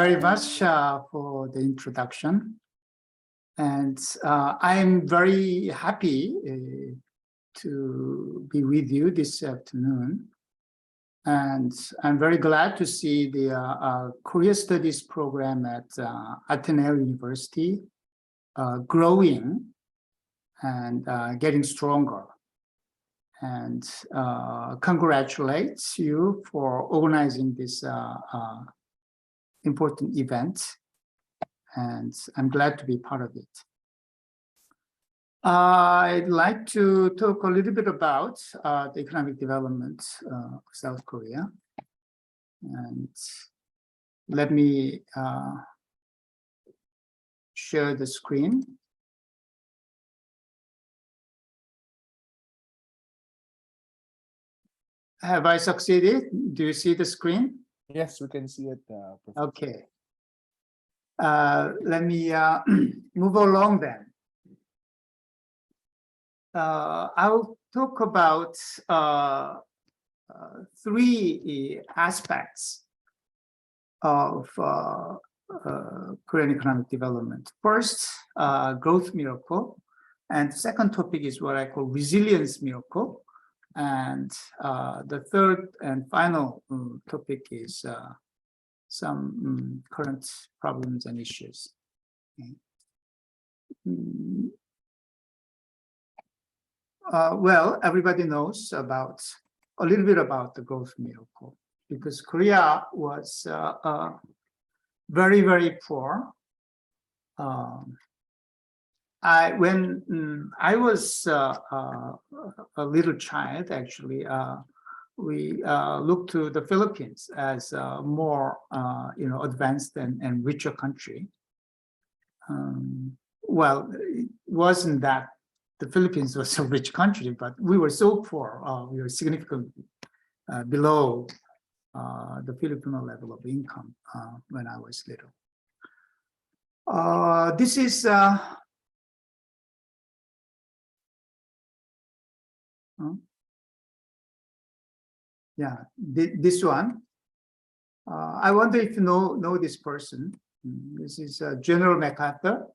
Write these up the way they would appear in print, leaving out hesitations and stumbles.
very much for the introduction. And I'm very happy to be with you this afternoon. And I'm very glad to see the Korea Studies program at Ateneo University growing and getting stronger. And congratulate you for organizing this important event. And I'm glad to be part of it. I'd like to talk a little bit about the economic development of South Korea. And let me share the screen. Have I succeeded? Do you see the screen? Yes, we can see it. Professor. Okay. Let me move along then. I'll talk about three aspects of Korean economic development. First, growth miracle. And the second topic is what I call resilience miracle. And the third and final topic is some current problems and issues. Okay. Well, everybody knows about a little bit about the growth miracle because Korea was very, very poor. When I was a little child, actually, we looked to the Philippines as a more, advanced and richer country. Well, it wasn't that the Philippines was a rich country, but we were so poor. We were significantly below the Filipino level of income when I was little. This is this one. I wonder if you know this person. This is General MacArthur,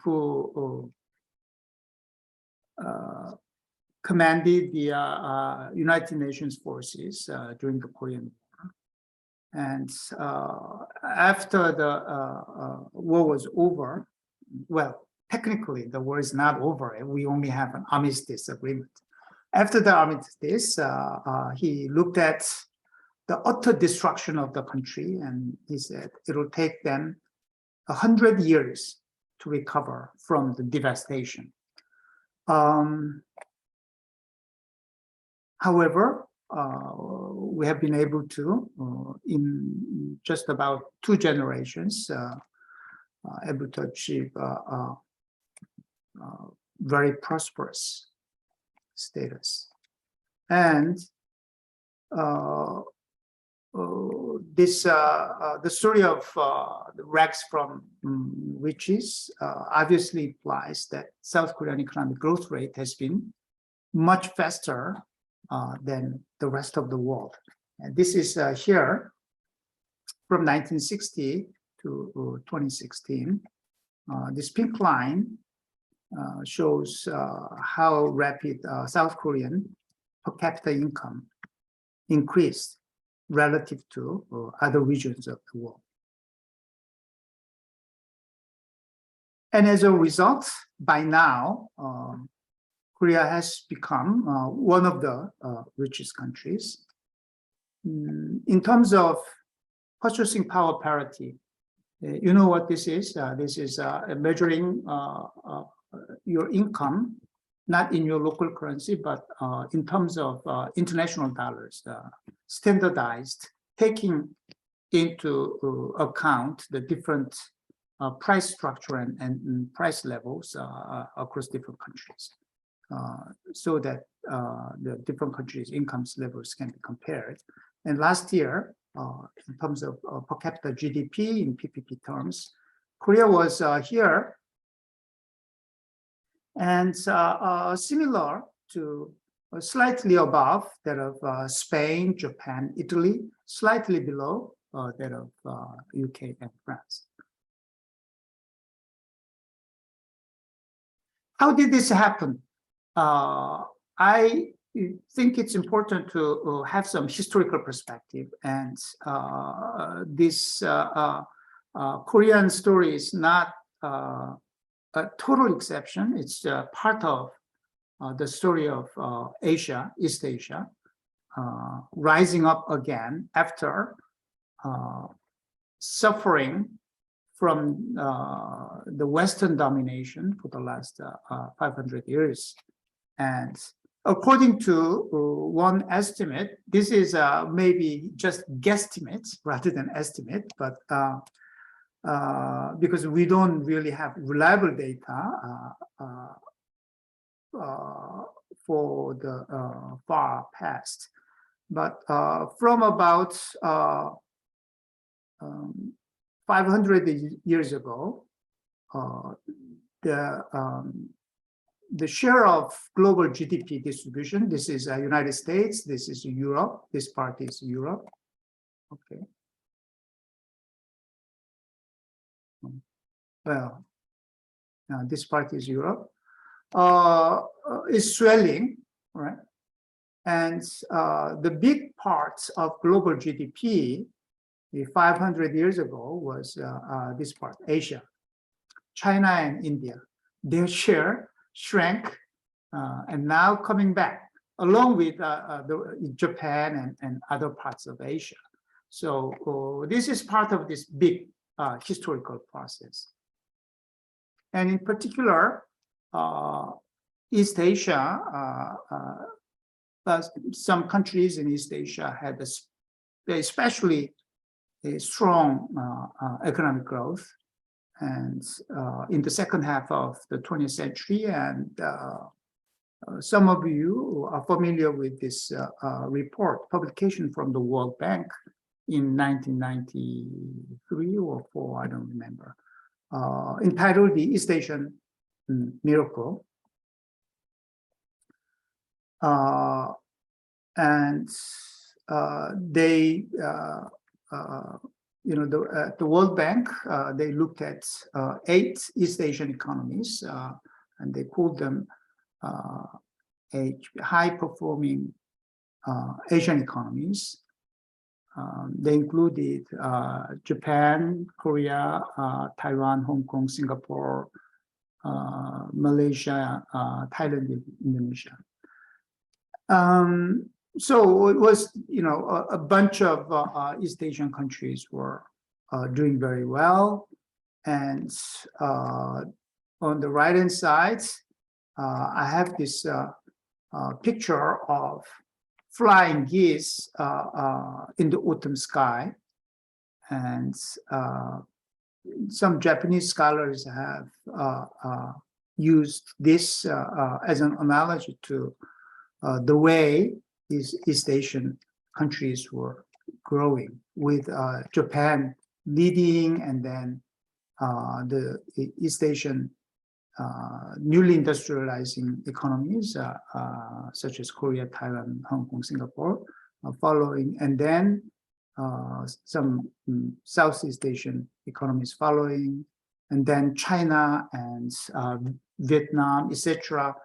who commanded the United Nations forces during the Korean War. And after the war was over, well, technically the war is not over. We only have an armistice agreement. After the armistice, he looked at the utter destruction of the country, and he said it will take them 100 years to recover from the devastation. However, we have been able to, in just about 2 generations, able to achieve very prosperous status. And the story of the rags from riches obviously implies that South Korean economic growth rate has been much faster than the rest of the world. And this is here from 1960 to 2016. This pink line shows how rapid South Korean per capita income increased relative to other regions of the world. And as a result, by now, Korea has become one of the richest countries. In terms of purchasing power parity, you know what this is? This is measuring your income, not in your local currency, but in terms of international dollars, standardized, taking into account the different price structure and price levels across different countries, so that the different countries' income levels can be compared. And last year, in terms of per capita GDP in PPP terms, Korea was here, and similar to slightly above that of Spain, Japan, Italy, slightly below that of UK and France. How did this happen? I think it's important to have some historical perspective, and this Korean story is not a total exception. It's part of the story of Asia, East Asia, rising up again after suffering from the Western domination for the last 500 years. And according to one estimate, this is maybe just guesstimates rather than estimate, but because we don't really have reliable data for the far past. But from about 500 years ago, the share of global GDP distribution, this is United States, this is Europe, this part is Europe, okay. Well, this part is Europe, is swelling, right? And the big parts of global GDP 500 years ago was this part, Asia, China and India. Their share shrank and now coming back, along with Japan and other parts of Asia. So this is part of this big historical process. And in particular, East Asia, some countries in East Asia had especially a strong economic growth, and in the second half of the 20th century, and some of you are familiar with this report, publication from the World Bank in 1993 or 4, I don't remember, entitled The East Asian Miracle. And they the World Bank, they looked at 8 East Asian economies, and they called them high-performing Asian economies. They included Japan, Korea, Taiwan, Hong Kong, Singapore, Malaysia, Thailand, Indonesia. So it was, a bunch of East Asian countries were doing very well. And on the right-hand side, I have this picture of flying geese in the autumn sky. And some Japanese scholars have used this as an analogy to the way these East Asian countries were growing, with Japan leading, and then the East Asian newly industrializing economies, such as Korea, Thailand, Hong Kong, Singapore, following, and then some Southeast Asian economies following, and then China and Vietnam, etc.,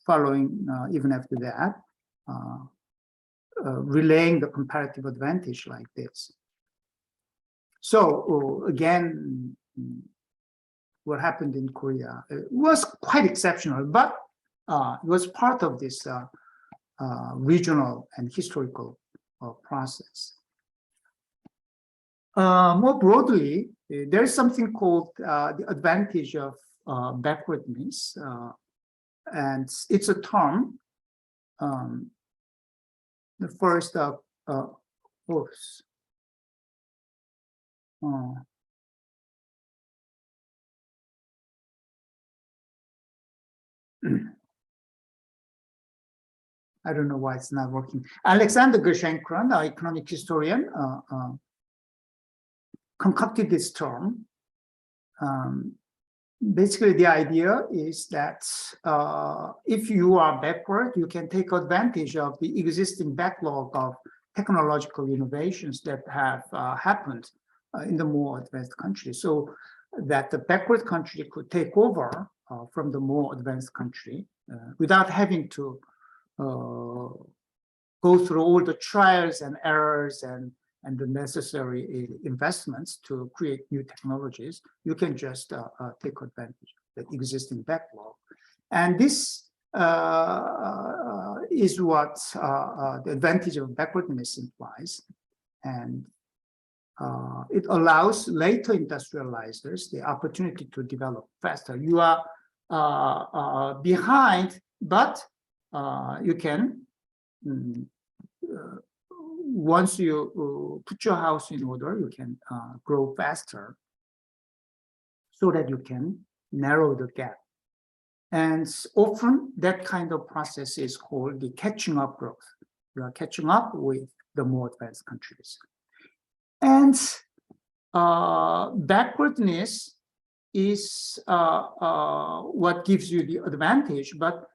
following even after that, relaying the comparative advantage like this. So again, what happened in Korea was quite exceptional, but it was part of this regional and historical process. More broadly, there is something called the advantage of backwardness, and it's a term. The first, I don't know why it's not working. Alexander Gerschenkron, our economic historian, concocted this term. Basically, the idea is that if you are backward, you can take advantage of the existing backlog of technological innovations that have happened in the more advanced countries, so that the backward country could take over from the more advanced country without having to go through all the trials and errors and the necessary investments to create new technologies. You can just take advantage of the existing backlog. And this is what the advantage of backwardness implies. And it allows later industrializers the opportunity to develop faster. You are behind, but you can, once you put your house in order, you can grow faster so that you can narrow the gap. And often that kind of process is called the catching up growth. You are catching up with the more advanced countries. And backwardness is what gives you the advantage. But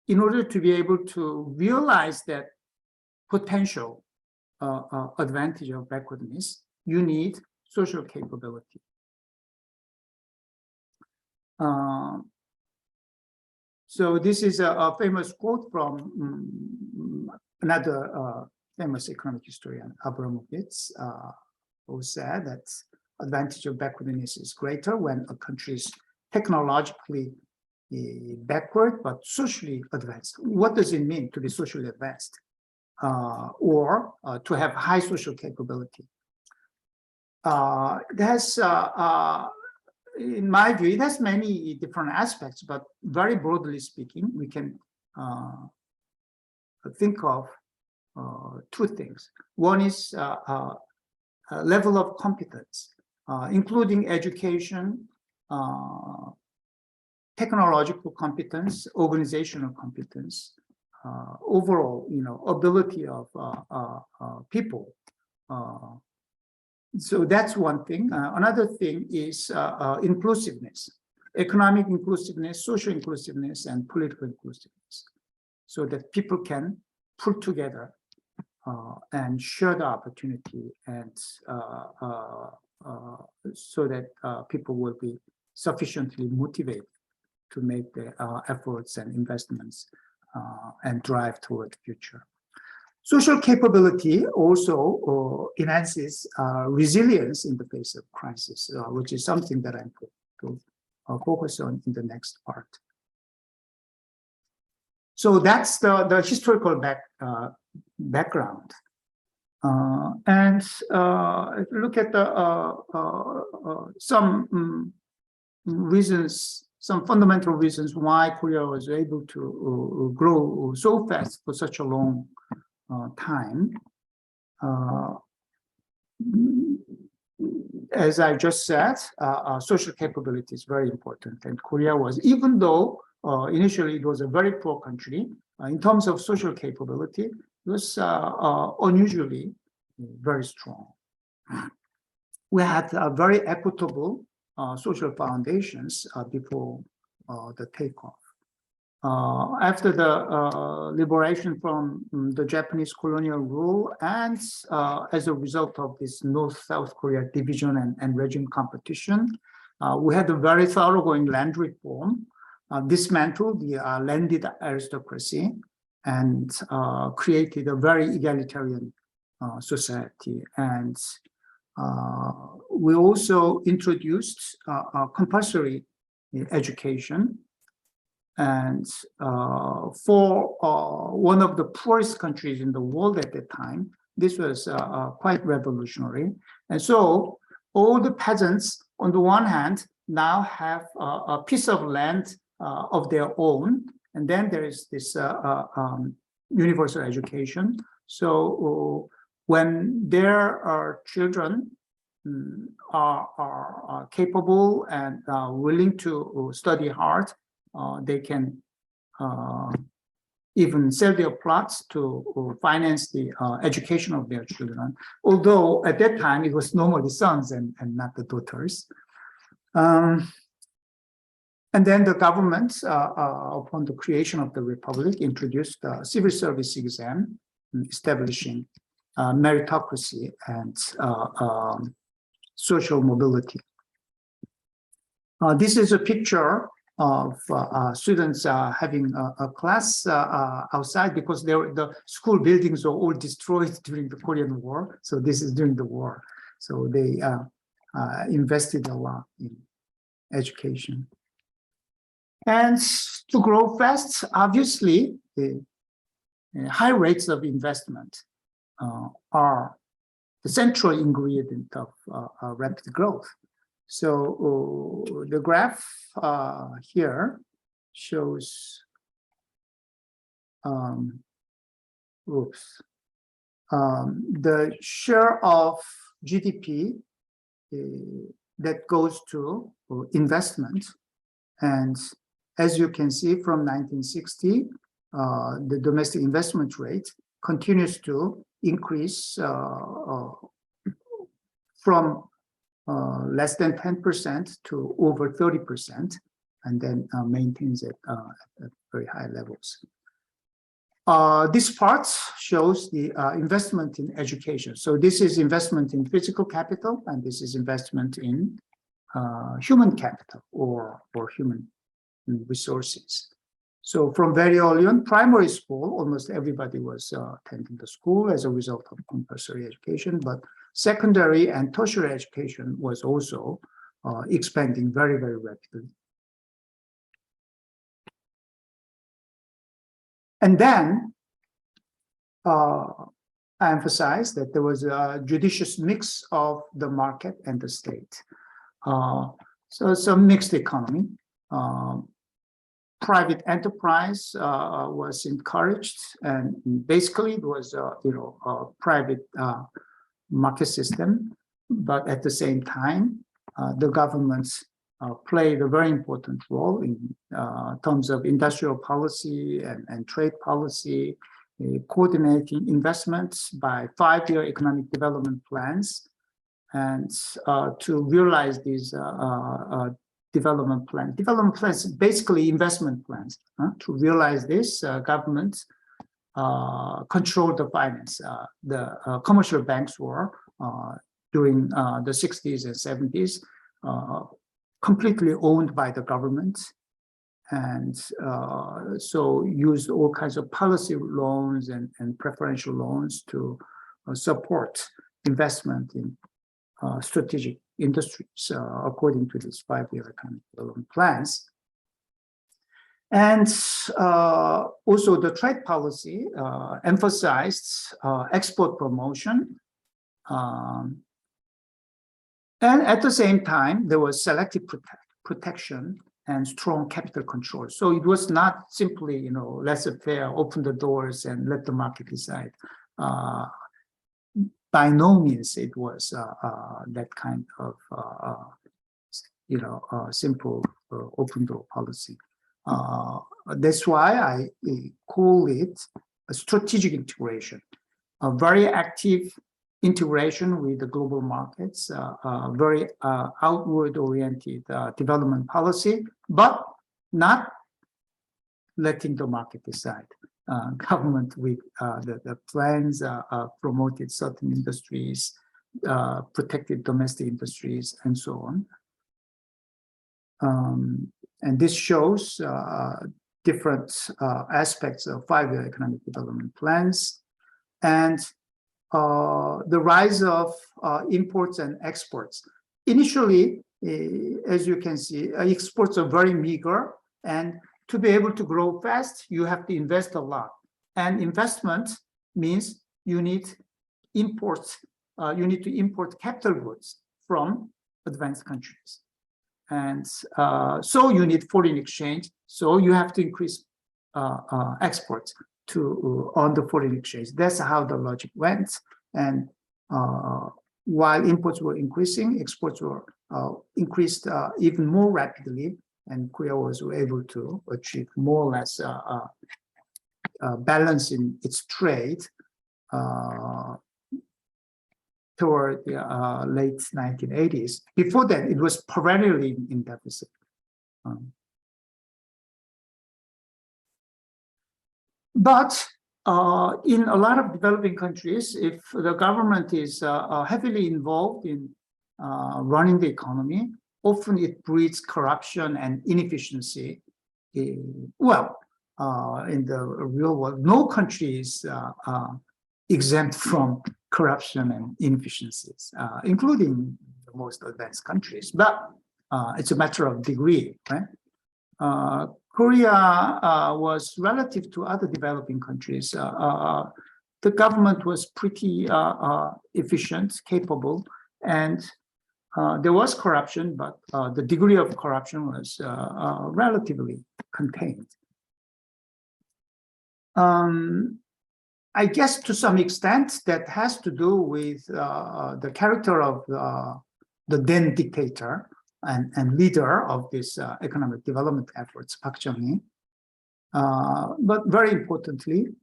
in order to be able to realize that potential advantage of backwardness, you need social capability. So this is a famous quote from another famous economic historian, Abramovitz, who said that advantage of backwardness is greater when a country is technologically backward but socially advanced. What does it mean to be socially advanced or to have high social capability? It has, in my view, it has many different aspects, but very broadly speaking, we can think of two things. One is level of competence, including education, technological competence, organizational competence, overall, ability of people. So that's one thing. Another thing is inclusiveness, economic inclusiveness, social inclusiveness, and political inclusiveness, so that people can pull together and share the opportunity, and so that people will be sufficiently motivated to make the efforts and investments and drive toward the future. Social capability also enhances resilience in the face of crisis, which is something that I'm going to focus on in the next part. So that's the historical background. And look at some reasons, some fundamental reasons why Korea was able to grow so fast for such a long time. As I just said, social capability is very important, and Korea was, even though initially it was a very poor country, in terms of social capability, it was unusually very strong. We had very equitable social foundations before the takeoff. After the liberation from the Japanese colonial rule, and as a result of this North-South Korea division and regime competition, we had a very thoroughgoing land reform, dismantled the landed aristocracy, and created a very egalitarian society. And we also introduced compulsory education. And for one of the poorest countries in the world at that time, this was quite revolutionary. And so all the peasants, on the one hand, now have a piece of land of their own. And then there is this universal education. So when their children are capable and willing to study hard, they can even sell their plots to finance the education of their children. Although at that time it was normally sons and not the daughters. And then the government, upon the creation of the republic, introduced the civil service exam, establishing meritocracy and social mobility. This is a picture of students having a class outside because the school buildings were all destroyed during the Korean War. So this is during the war. So they invested a lot in education. And to grow fast, obviously, high rates of investment are the central ingredient of rapid growth. So the graph here shows the share of GDP that goes to investment. And as you can see from 1960, the domestic investment rate continues to increase from less than 10% to over 30%, and then maintains it at very high levels. This part shows the investment in education. So this is investment in physical capital, and this is investment in human capital or human resources. So from very early on, primary school, almost everybody was attending the school as a result of compulsory education, but secondary and tertiary education was also expanding very, very rapidly. And then I emphasize that there was a judicious mix of the market and the state. So it's a mixed economy. Private enterprise was encouraged, and basically it was a private market system. But at the same time, the governments played a very important role in terms of industrial policy and trade policy, coordinating investments by 5-year economic development plans, and to realize these development plans, basically investment plans. To realize this, government controlled the finance. The commercial banks were, during the 60s and 70s, completely owned by the government, and so used all kinds of policy loans and preferential loans to support investment in strategic industries according to these 5-year economic development plans. And also the trade policy emphasized export promotion. And at the same time, there was selective protection and strong capital control. So it was not simply, laissez-faire, open the doors and let the market decide. By no means it was that kind of, simple open door policy. That's why I call it a strategic integration, a very active integration with the global markets, very outward-oriented development policy, but not letting the market decide. Government with the plans promoted certain industries, protected domestic industries, and so on. And this shows different aspects of 5-year economic development plans, and the rise of imports and exports. Initially, as you can see, exports are very meager, and to be able to grow fast, you have to invest a lot. And investment means you need imports. You need to import capital goods from advanced countries. And so you need foreign exchange. So you have to increase exports to on the foreign exchange. That's how the logic went. And while imports were increasing, exports were increased even more rapidly, and Korea was able to achieve more or less balance in its trade toward the late 1980s. Before that, it was perennially in deficit. But in a lot of developing countries, if the government is heavily involved in running the economy, often it breeds corruption and inefficiency. Well, in the real world, no country is exempt from corruption and inefficiencies, including the most advanced countries. But it's a matter of degree, right? Korea was relative to other developing countries. The government was pretty efficient, capable, and there was corruption, but the degree of corruption was relatively contained. I guess to some extent that has to do with the character of the then dictator and leader of this economic development efforts, Park Chung-hee. But very importantly,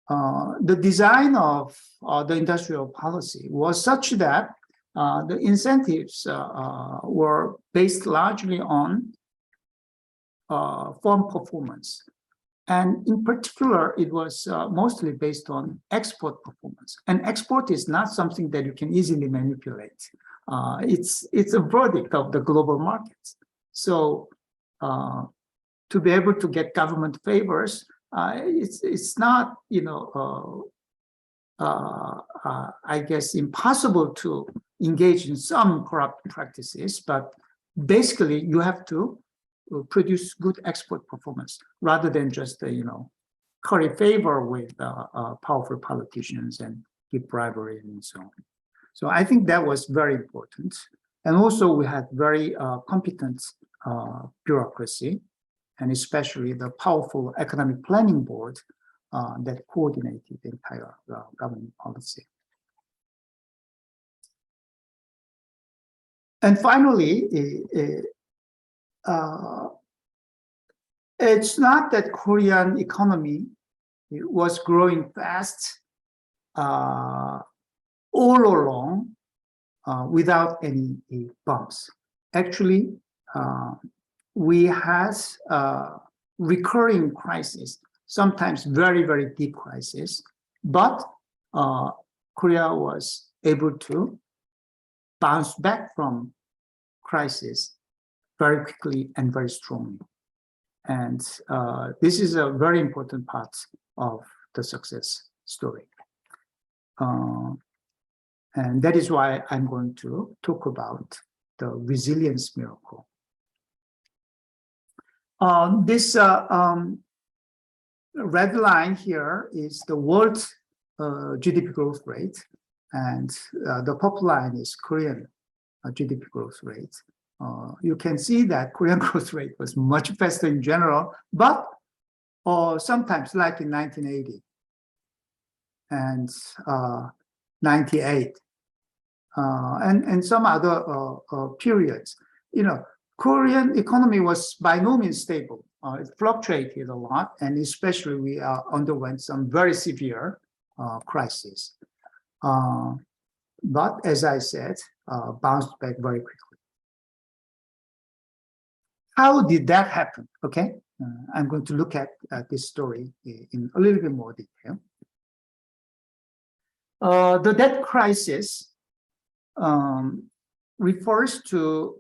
the design of the industrial policy was such that the incentives were based largely on firm performance. And in particular, it was mostly based on export performance. And export is not something that you can easily manipulate. It's a verdict of the global markets. So to be able to get government favors, it's not, I guess, impossible to engage in some corrupt practices, but basically you have to produce good export performance rather than just, curry favor with powerful politicians and give bribery and so on. So I think that was very important. And also we had very competent bureaucracy, and especially the powerful economic planning board that coordinated the entire government policy. And finally, it's not that Korean economy was growing fast all along without any bumps. Actually, we had recurring crises, sometimes very, very deep crisis, but Korea was able to bounce back from crisis very quickly and very strongly. And this is a very important part of the success story. And that is why I'm going to talk about the resilience miracle. This red line here is the world GDP growth rate, and the purple line is Korean GDP growth rate. You can see that Korean growth rate was much faster in general, but sometimes like in 1980 and 98 and some other periods. Korean economy was by no means stable. It fluctuated a lot, and especially we underwent some very severe crises. But as I said, bounced back very quickly. How did that happen? Okay, I'm going to look at this story in a little bit more detail. The debt crisis refers to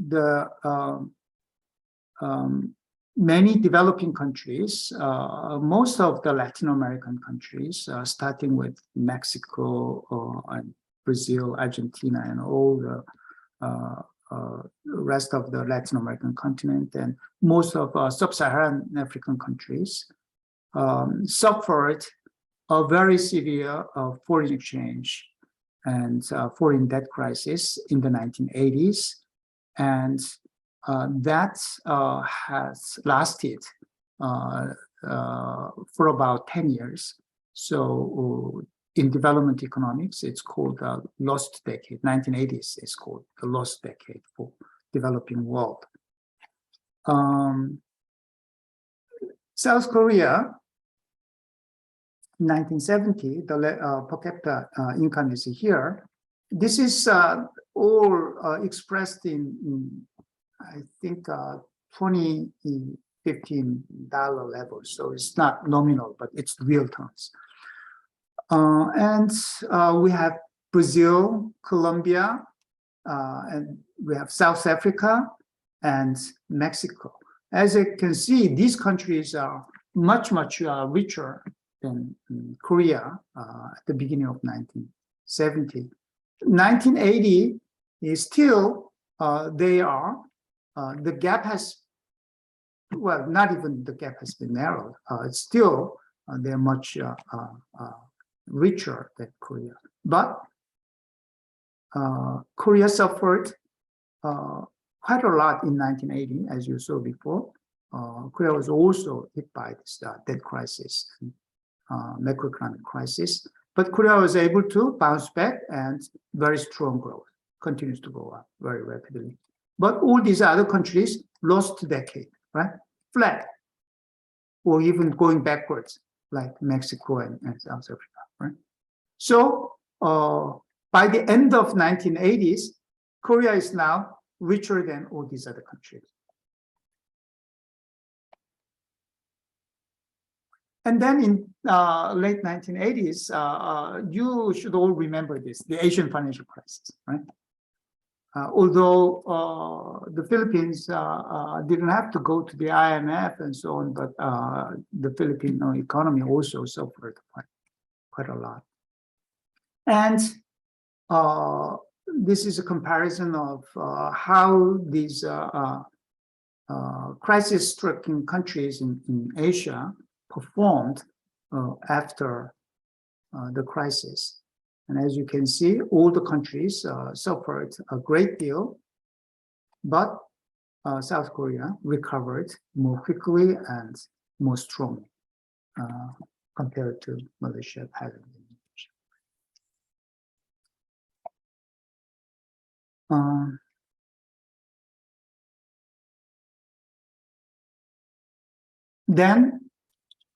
the many developing countries, most of the Latin American countries, starting with Mexico and Brazil, Argentina, and all the rest of the Latin American continent, and most of sub-Saharan African countries suffered a very severe foreign exchange and foreign debt crisis in the 1980s. And that has lasted for about 10 years. So in development economics, it's called the lost decade. 1980s is called the lost decade for developing world. South Korea, 1970, the per capita income is here. This is all expressed in I think, 20 $15 level. So it's not nominal, but it's real terms. And we have Brazil, Colombia, and we have South Africa and Mexico. As you can see, these countries are much richer than Korea at the beginning of 1970. 1980 is still, they are, the gap has, well, not even the gap has been narrowed. It's still, they're much richer than Korea. But Korea suffered quite a lot in 1980, as you saw before. Korea was also hit by this debt crisis and macroeconomic crisis. But Korea was able to bounce back, and very strong growth continues to go up very rapidly. But all these other countries lost a decade, right? Flat, or even going backwards, like Mexico and South Africa, right? So by the end of 1980s, Korea is now richer than all these other countries. And then in late 1980s, you should all remember this, the Asian financial crisis, right? Although the Philippines didn't have to go to the IMF and so on, but the Filipino economy also suffered quite a lot. And this is a comparison of how these crisis-stricken countries in Asia performed after the crisis. And as you can see, all the countries suffered a great deal, but South Korea recovered more quickly and more strongly compared to Malaysia, Thailand, and Indonesia. Then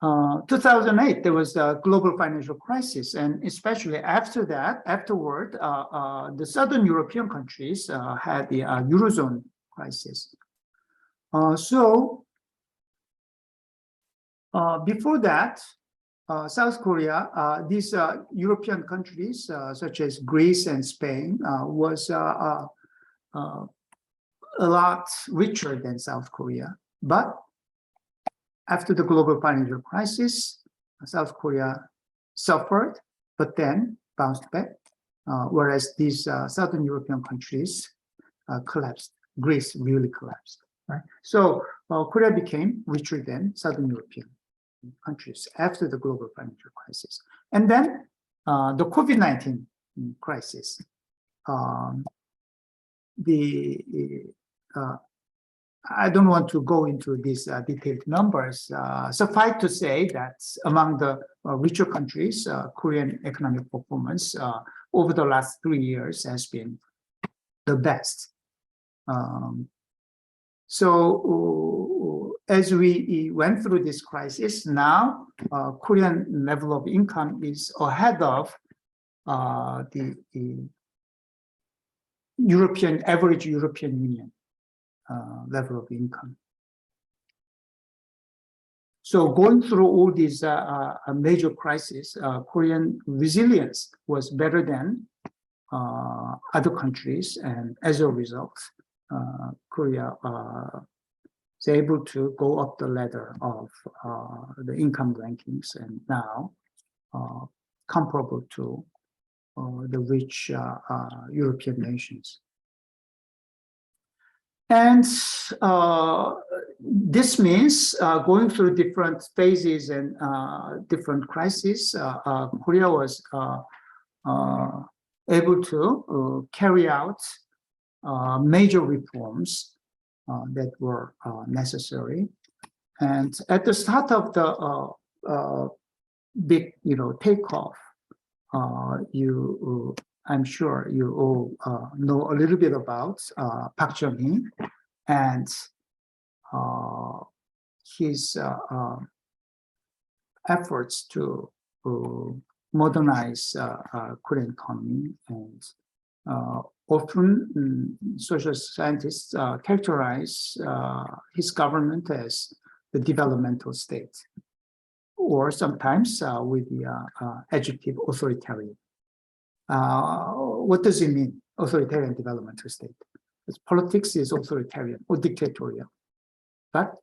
2008, there was a global financial crisis, and especially after that, afterward, the Southern European countries had the Eurozone crisis. Before that, South Korea, these European countries, such as Greece and Spain, was a lot richer than South Korea. But after the global financial crisis, South Korea suffered, but then bounced back, whereas these Southern European countries collapsed. Greece really collapsed, right? So Korea became richer than Southern European countries after the global financial crisis. And then the COVID-19 crisis. I don't want to go into these detailed numbers. Suffice to say that among the richer countries, Korean economic performance over the last 3 years has been the best. So as we went through this crisis, now Korean level of income is ahead of the average European Union level of income. So going through all these major crises, Korean resilience was better than other countries, and as a result, Korea is able to go up the ladder of the income rankings, and now comparable to the rich European nations. And this means going through different phases and different crises, Korea was able to carry out major reforms that were necessary. And at the start of the big, takeoff, I'm sure you all know a little bit about Park Chung-hee and his efforts to modernize Korean economy. And often social scientists characterize his government as the developmental state, or sometimes with the adjective authoritarian. What does it mean, authoritarian developmental state? Because politics is authoritarian or dictatorial, but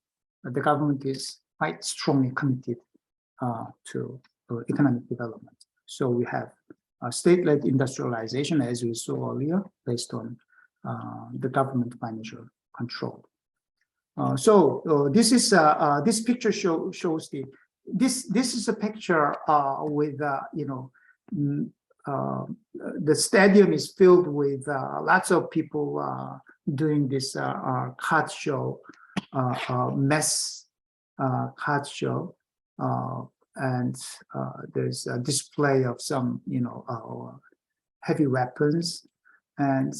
the government is quite strongly committed to economic development. So we have state-led industrialization, as we saw earlier, based on the government financial control. This picture shows this is a picture with the stadium is filled with lots of people doing this card show, mass card show, and there's a display of some heavy weapons, and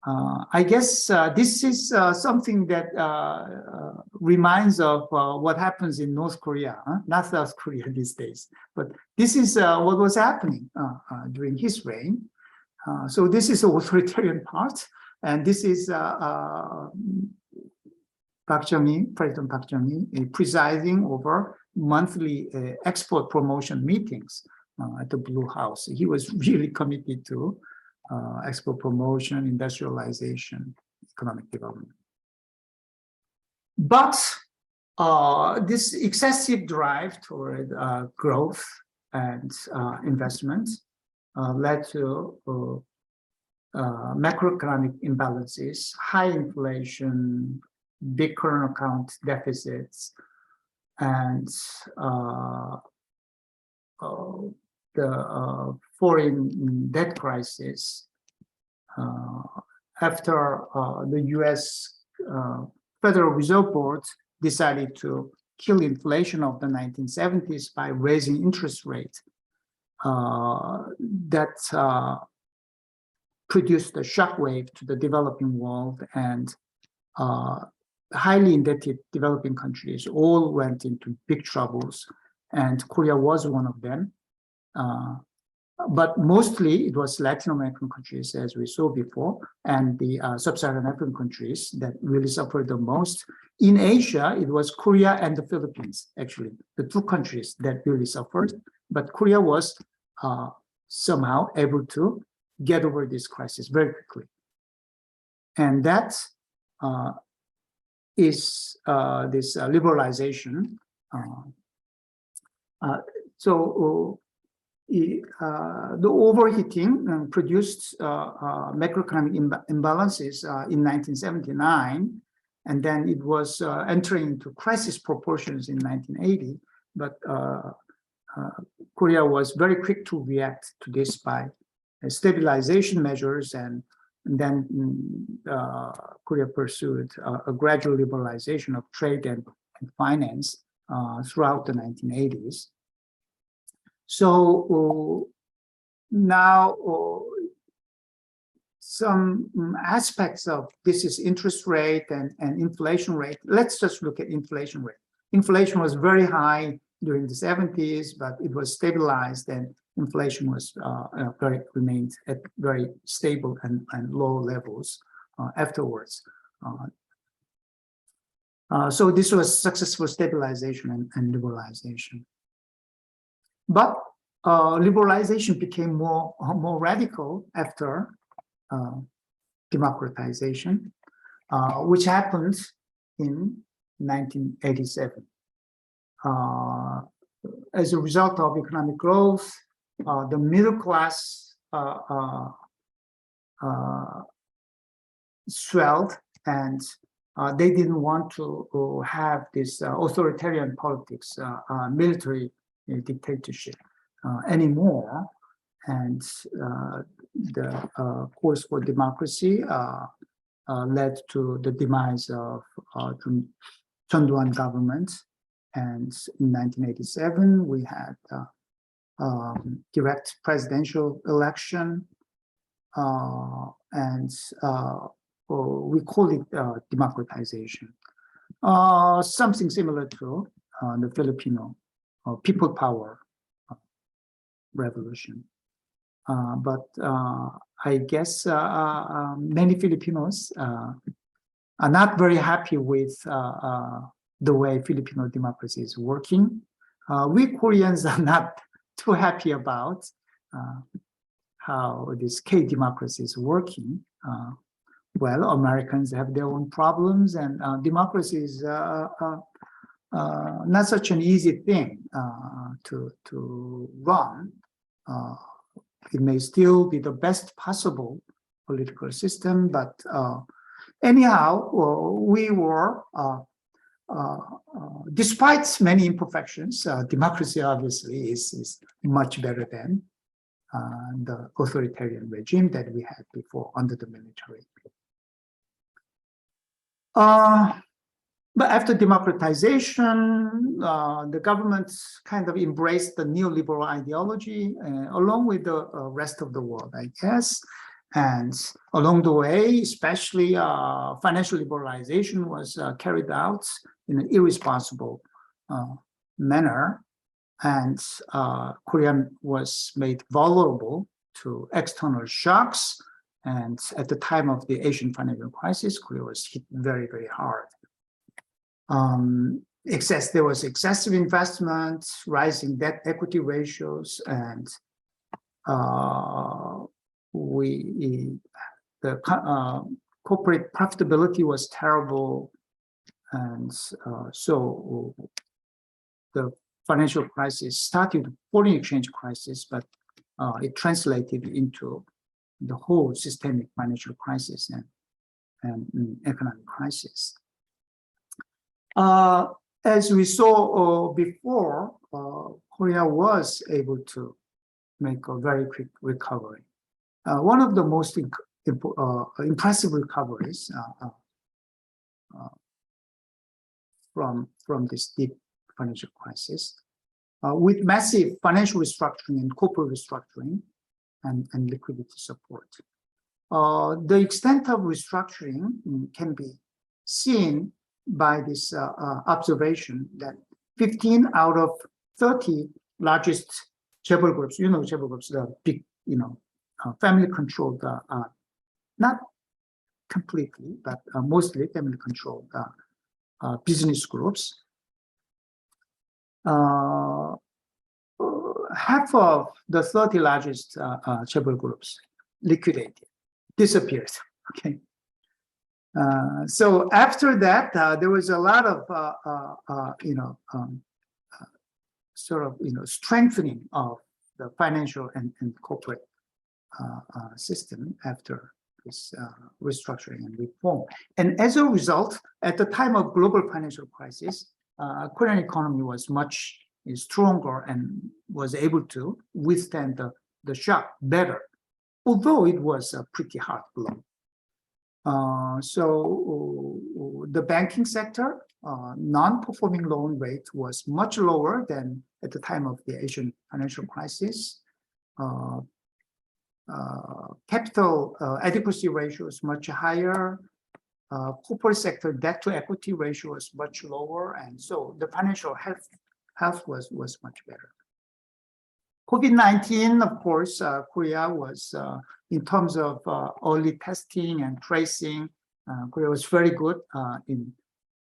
I guess this is something that reminds of what happens in North Korea, not South Korea these days. But this is what was happening during his reign. So this is the authoritarian part, and this is President Park Chung-hee, presiding over monthly export promotion meetings at the Blue House. He was really committed to export promotion, industrialization, economic development. But this excessive drive toward growth and investment led to macroeconomic imbalances, high inflation, big current account deficits, and the foreign debt crisis after the U.S. Federal Reserve Board decided to kill inflation of the 1970s by raising interest rates. That produced a shockwave to the developing world, and highly indebted developing countries all went into big troubles, and Korea was one of them. But mostly it was Latin American countries, as we saw before, and the sub-Saharan African countries that really suffered the most. In Asia, it was Korea and the Philippines, actually, the two countries that really suffered. But Korea was somehow able to get over this crisis very quickly. And that is this liberalization. The overheating produced macroeconomic imbalances in 1979, and then it was entering into crisis proportions in 1980. But Korea was very quick to react to this by stabilization measures, and then Korea pursued a gradual liberalization of trade and finance throughout the 1980s. So now some aspects of this is interest rate and inflation rate. Let's just look at inflation rate. Inflation was very high during the 70s, but it was stabilized, and inflation was remained at very stable and low levels afterwards. So this was successful stabilization and liberalization. But liberalization became more radical after democratization, which happened in 1987. As a result of economic growth, the middle class swelled, and they didn't want to have this authoritarian politics, military dictatorship anymore, and the course for democracy led to the demise of the Chun government. And in 1987, we had direct presidential election, and we call it democratization. Something similar to the Filipino people power revolution. But I guess many Filipinos are not very happy with the way Filipino democracy is working. We Koreans are not too happy about how this K-democracy is working. Well, Americans have their own problems, and democracy is not such an easy thing to run. It may still be the best possible political system, but anyhow, we were, despite many imperfections, democracy obviously is much better than the authoritarian regime that we had before under the military. But after democratization, the government kind of embraced the neoliberal ideology along with the rest of the world, I guess. And along the way, especially financial liberalization was carried out in an irresponsible manner. And Korea was made vulnerable to external shocks. And at the time of the Asian financial crisis, Korea was hit very, very hard. There was excessive investment, rising debt equity ratios, and the corporate profitability was terrible, and so the financial crisis started with foreign exchange crisis, but it translated into the whole systemic financial crisis and economic crisis. As we saw before, Korea was able to make a very quick recovery. One of the most impressive recoveries from this deep financial crisis, with massive financial restructuring and corporate restructuring and liquidity support. The extent of restructuring can be seen by this observation that 15 out of 30 largest chaebol groups, chaebol groups, the big, family-controlled, not completely, but mostly family-controlled business groups. Half of the 30 largest chaebol groups liquidated, disappeared. Okay. So after that, there was a lot of strengthening of the financial and corporate system after this restructuring and reform. And as a result, at the time of global financial crisis, Korean economy was much stronger and was able to withstand the shock better, although it was a pretty hard blow. So the banking sector non-performing loan rate was much lower than at the time of the Asian financial crisis. Capital adequacy ratio is much higher. Corporate sector debt to equity ratio is much lower, and so the financial health was much better. COVID-19, of course, Korea was, in terms of early testing and tracing, Korea was very good in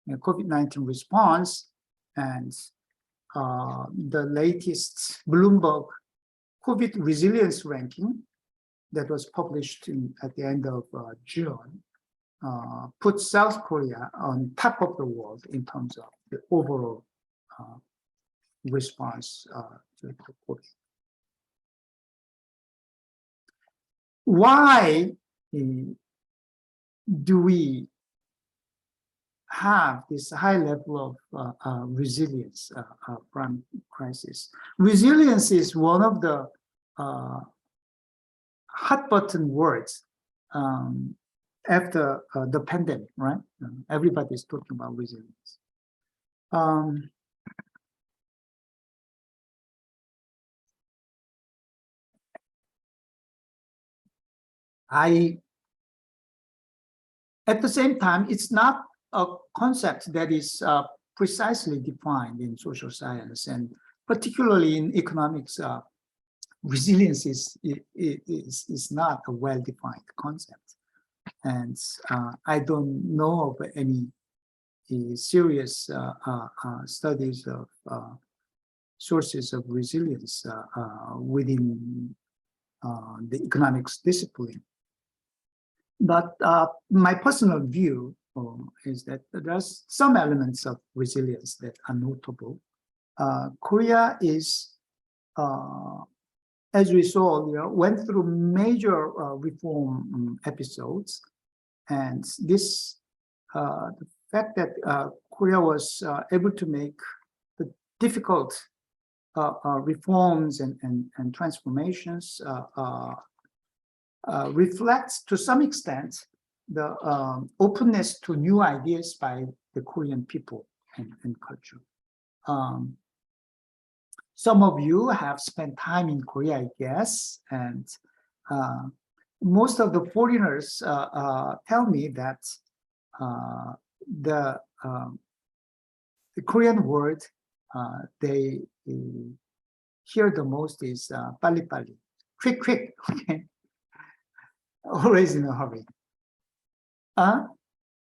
COVID-19 response. And the latest Bloomberg COVID resilience ranking that was published at the end of June put South Korea on top of the world in terms of the overall response to COVID. Why do we have this high level of resilience from crisis? Resilience is one of the hot button words after the pandemic, right? Everybody's talking about resilience. At the same time, it's not a concept that is precisely defined in social science, and particularly in economics. Resilience is not a well-defined concept, and I don't know of any serious studies of sources of resilience within the economics discipline. But my personal view is that there's some elements of resilience that are notable. Korea is, as we saw earlier, went through major reform episodes, and this the fact that Korea was able to make the difficult reforms and transformations reflects to some extent the openness to new ideas by the Korean people and culture. Some of you have spent time in Korea, I guess, and most of the foreigners tell me that the Korean word they hear the most is "빨리 빨리," quick, quick, okay, always in a hurry,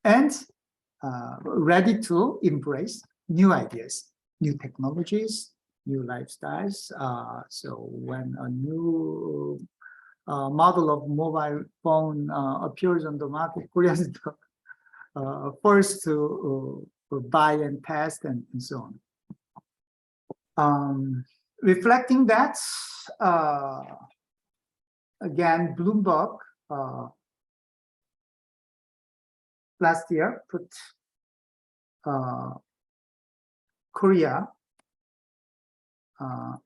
and ready to embrace new ideas, new technologies, new lifestyles. So when a new model of mobile phone appears on the market, Koreans are first to buy and test and so on. Reflecting that, again, Bloomberg last year put Korea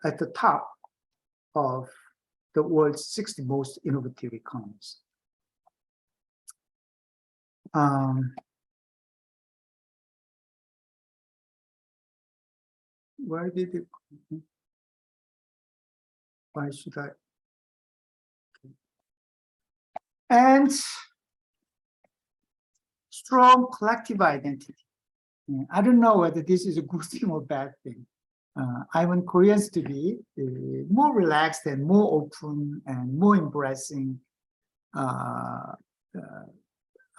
at the top of the world's 60 most innovative economies. Where did it? Why should I? And strong collective identity. I don't know whether this is a good thing or bad thing. I want Koreans to be more relaxed and more open and more embracing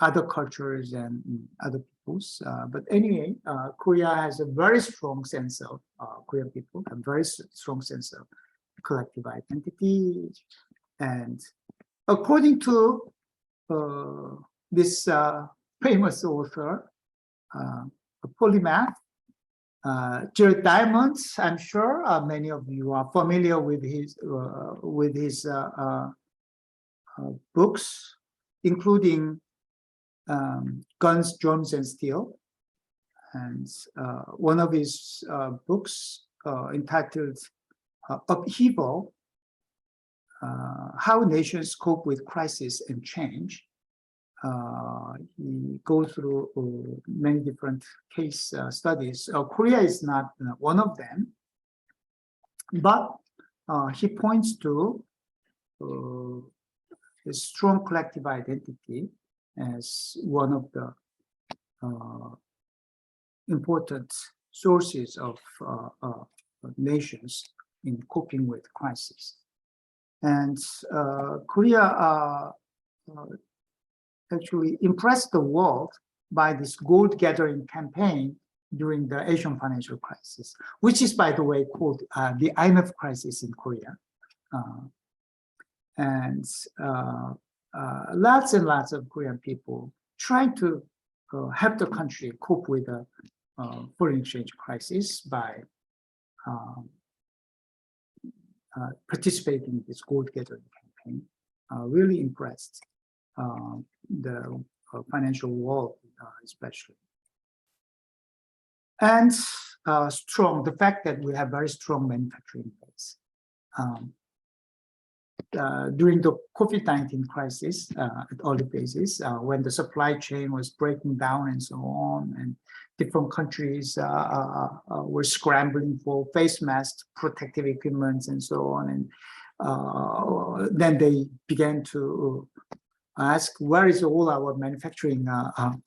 other cultures and other peoples. But anyway, Korea has a very strong sense of, Korean people have a very strong sense of collective identity. And according to this famous author, a polymath, Jared Diamond, I'm sure many of you are familiar with his books, including Guns, Germs, and Steel. And one of his books entitled Upheaval, How Nations Cope with Crisis and Change. He goes through many different case studies. Korea is not one of them, but he points to a strong collective identity as one of the important sources of nations in coping with crisis. And Korea actually impressed the world by this gold gathering campaign during the Asian financial crisis, which is, by the way, called the IMF crisis in Korea. And lots and lots of Korean people trying to help the country cope with the foreign exchange crisis by participating in this gold gathering campaign. Really impressed the financial world, especially. And strong, the fact that we have very strong manufacturing base. During the COVID-19 crisis at early phases, when the supply chain was breaking down and so on, and different countries were scrambling for face masks, protective equipment, and so on, and then they began to ask, where is all our manufacturing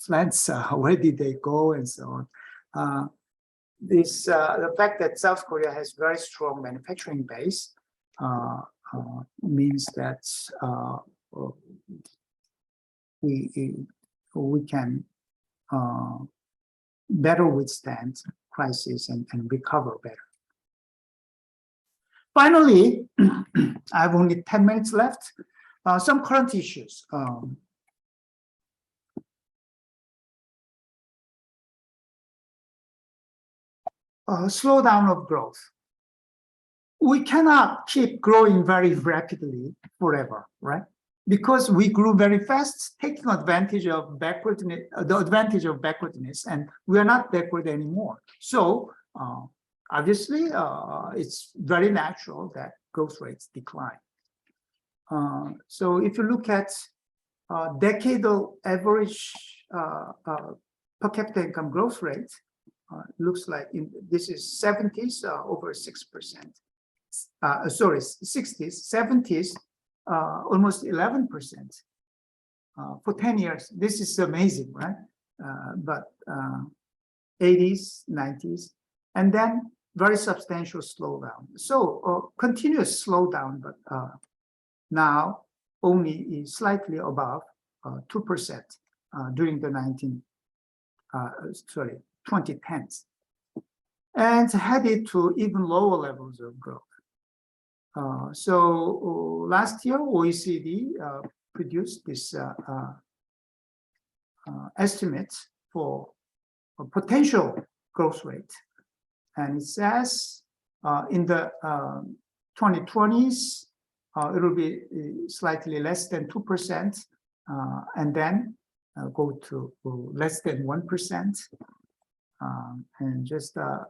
plants? Where did they go, and so on. The fact that South Korea has very strong manufacturing base means that we can better withstand crisis and recover better. Finally, I have only 10 minutes left. Some current issues. Slowdown of growth. We cannot keep growing very rapidly forever, right? Because we grew very fast, taking advantage of backwardness, and we are not backward anymore. So obviously, it's very natural that growth rates decline. So if you look at decadal average per capita income growth rate, looks like this is 70s over 6%. Sorry, 60s, 70s, almost 11% for 10 years. This is amazing, right? But 80s, 90s, and then very substantial slowdown. So continuous slowdown, but now only slightly above 2% during the 2010s, and headed to even lower levels of growth. So last year, OECD produced this estimate for a potential growth rate. And it says in the 2020s, it will be slightly less than 2%, and then go to less than 1%. And just a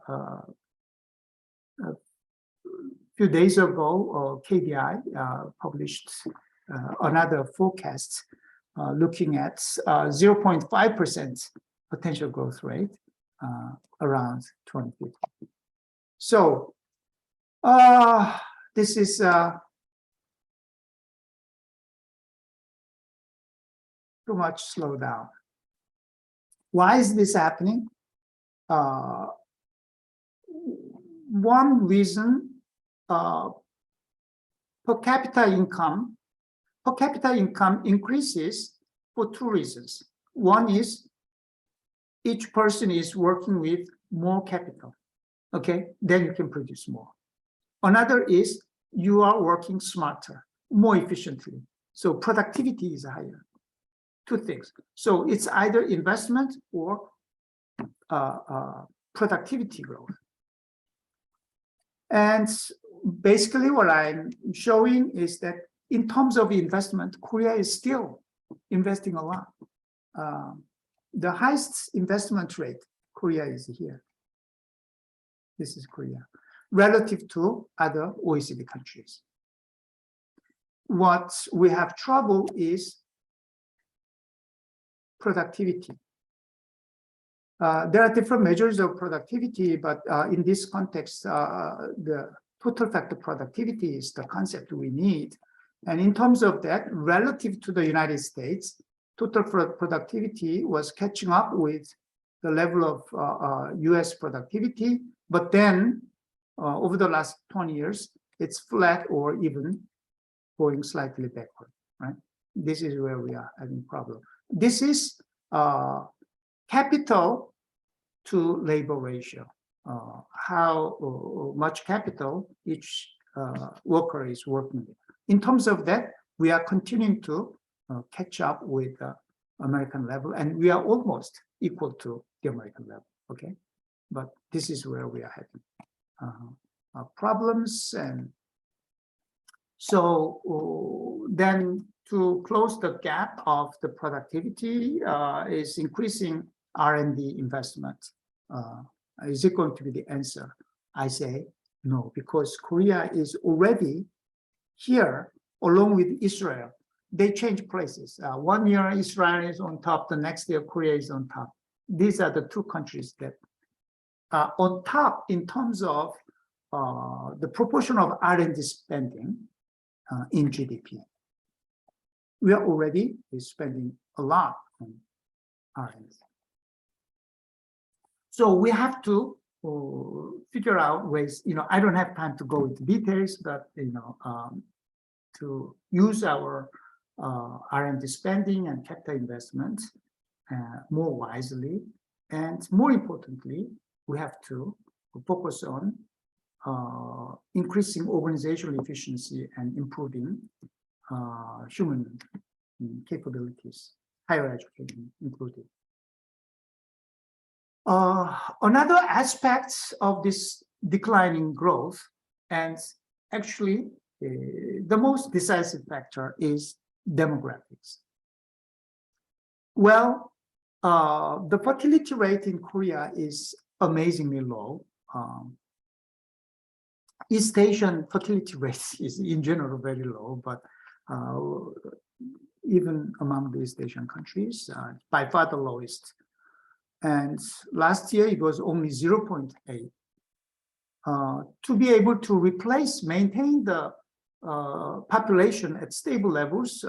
few days ago, KDI published another forecast looking at 0.5% potential growth rate around 2050. So this is too much slowdown. Why is this happening? One reason, per capita income increases for two reasons. One is each person is working with more capital, okay? Then you can produce more. Another is you are working smarter, more efficiently. So productivity is higher. Two things. So it's either investment or productivity growth. And basically what I'm showing is that in terms of investment, Korea is still investing a lot. The highest investment rate, Korea is here. This is Korea, relative to other OECD countries. What we have trouble is productivity. There are different measures of productivity, but in this context, the total factor productivity is the concept we need. And in terms of that, relative to the United States, total productivity was catching up with the level of US productivity, but then over the last 20 years, it's flat or even going slightly backward, right? This is where we are having problem. This is capital to labor ratio, how much capital each worker is working with. In terms of that, we are continuing to catch up with the American level, and we are almost equal to the American level, okay? But this is where we are having problems. And so then to close the gap of the productivity is increasing R&D investment. Is it going to be the answer? I say no, because Korea is already here along with Israel. They change places. 1 year Israel is on top, the next year Korea is on top. These are the two countries that are on top in terms of the proportion of R&D spending in GDP. We are already spending a lot on R&D. So we have to figure out ways, I don't have time to go into details, but, to use our R&D spending and capital investment more wisely. And more importantly, we have to focus on increasing organizational efficiency and improving human capabilities, higher education included. Another aspect of this declining growth, and actually the most decisive factor, is demographics. Well, the fertility rate in Korea is amazingly low. East Asian fertility rate is in general very low, but even among the East Asian countries, by far the lowest. And last year it was only 0.8. To be able to maintain the population at stable levels,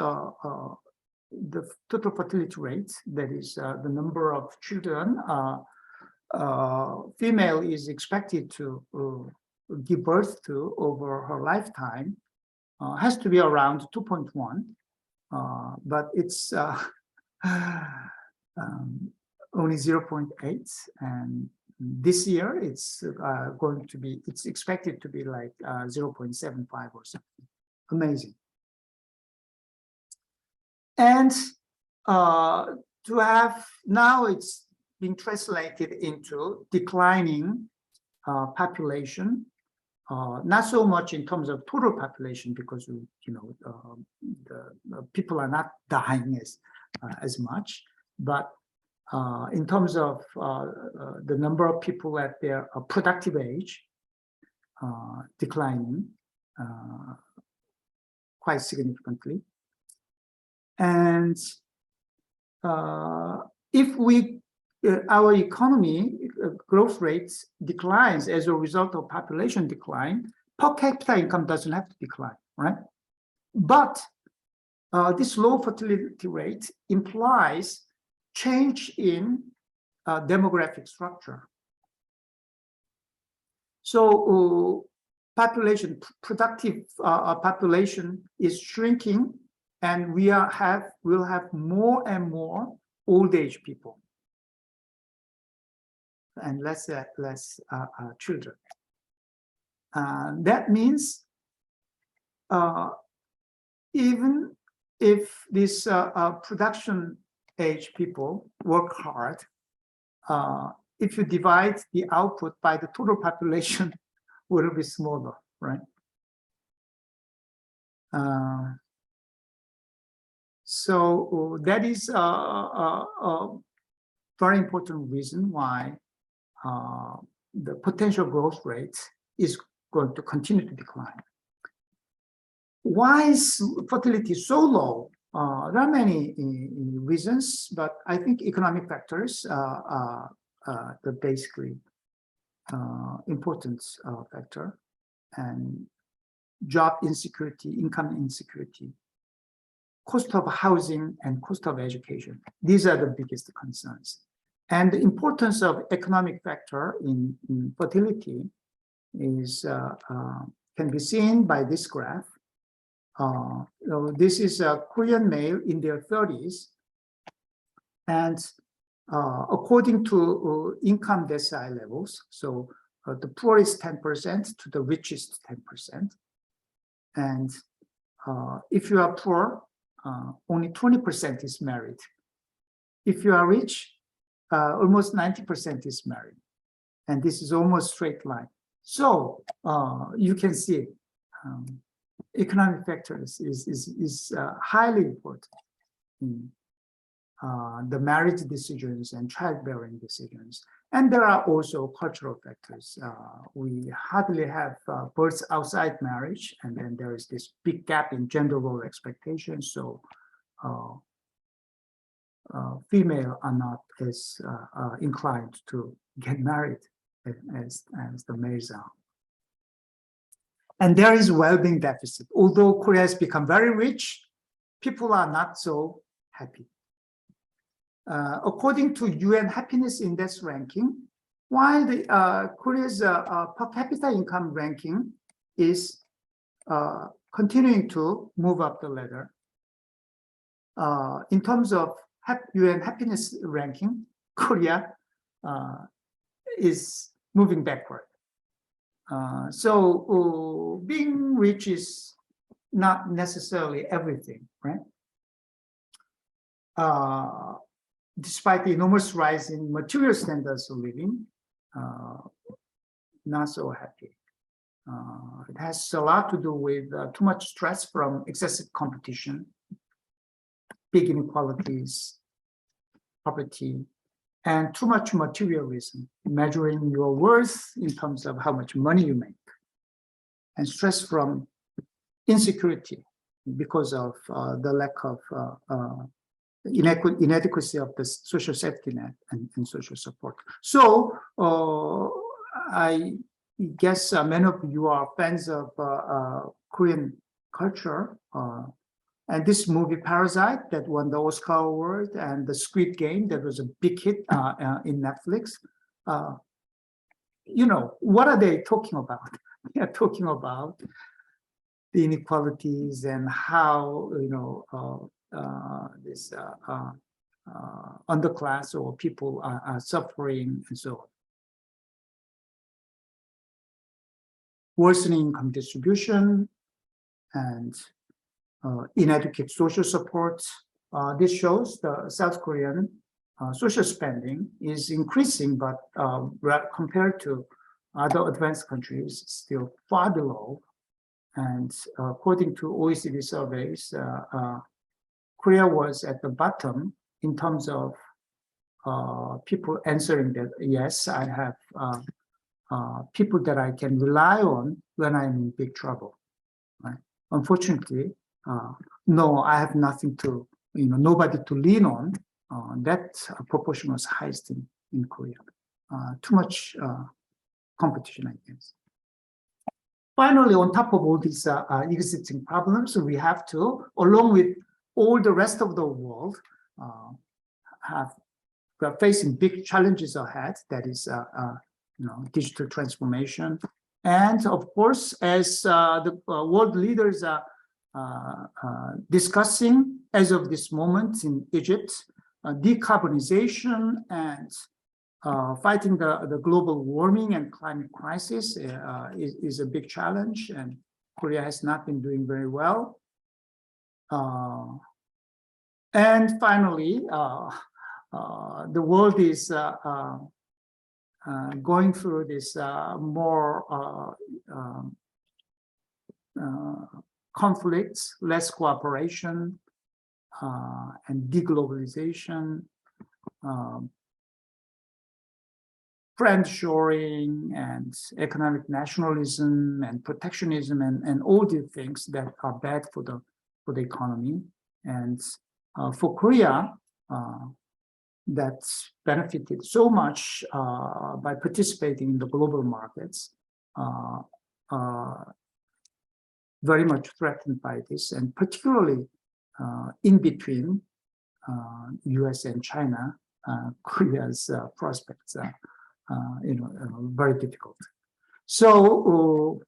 the total fertility rate, that is the number of children female is expected to give birth to over her lifetime, has to be around 2.1, but it's only 0.8, and this year it's expected to be like 0.75 or something. Amazing. And to have, now it's being translated into declining population, not so much in terms of total population, because the people are not dying as much, but in terms of the number of people at their productive age declining quite significantly. And if our economy growth rates declines as a result of population decline, per capita income doesn't have to decline, right? But this low fertility rate implies change in demographic structure. So productive population is shrinking, and we'll have more and more old age people and less children. That means even if these production age people work hard, if you divide the output by the total population, will be smaller, right? So that is a very important reason why the potential growth rate is going to continue to decline. Why is fertility so low? There are many reasons, but I think economic factors are the basically important factor, and job insecurity, income insecurity, cost of housing, and cost of education. These are the biggest concerns. And the importance of economic factor in fertility is can be seen by this graph. This is a Korean male in their 30s, and according to income decile levels, so the poorest 10% to the richest 10%, and if you are poor, only 20% is married. If you are rich, almost 90% is married, and this is almost straight line. So you can see economic factors is highly important in the marriage decisions and childbearing decisions. And there are also cultural factors. We hardly have births outside marriage, and then there is this big gap in gender role expectations. So female are not as inclined to get married as the males are. And there is well-being deficit. Although Korea has become very rich, people are not so happy. According to UN Happiness Index ranking, while the Korea's per capita income ranking is continuing to move up the ladder, in terms of UN Happiness ranking, Korea is moving backward. So being rich is not necessarily everything, right? Despite the enormous rise in material standards of living, not so happy. It has a lot to do with too much stress from excessive competition, big inequalities, poverty, and too much materialism, measuring your worth in terms of how much money you make, and stress from insecurity because of the lack of inadequacy of the social safety net and social support. So I guess many of you are fans of Korean culture. And this movie Parasite that won the Oscar award, and the Squid Game that was a big hit in Netflix. You know, what are they talking about? They are talking about the inequalities and how, you know, this underclass or people are suffering and so on. Worsening income distribution and inadequate social support. This shows the South Korean social spending is increasing, but compared to other advanced countries, still far below. And according to OECD surveys, Korea was at the bottom in terms of people answering that, yes, I have people that I can rely on when I'm in big trouble. Right? Unfortunately, no, I have nothing to, you know, nobody to lean on. That proportion was highest in Korea. Too much competition, I guess. Finally, on top of all these existing problems, we have to, along with all the rest of the world, we are facing big challenges ahead. That is, you know, digital transformation, and of course, as the world leaders are discussing as of this moment in Egypt, decarbonization and fighting the global warming and climate crisis is a big challenge, and Korea has not been doing very well. And finally, the world is going through this more conflicts, less cooperation, and deglobalization, friendshoring, and economic nationalism and protectionism, and all the things that are bad for the economy. And for Korea, that's benefited so much by participating in the global markets, very much threatened by this, and particularly in between US and China, Korea's prospects are you know, very difficult. So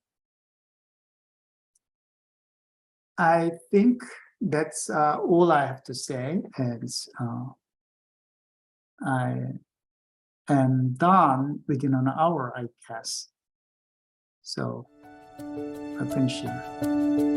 I think that's all I have to say, and I am done within an hour, I guess. So I finish here.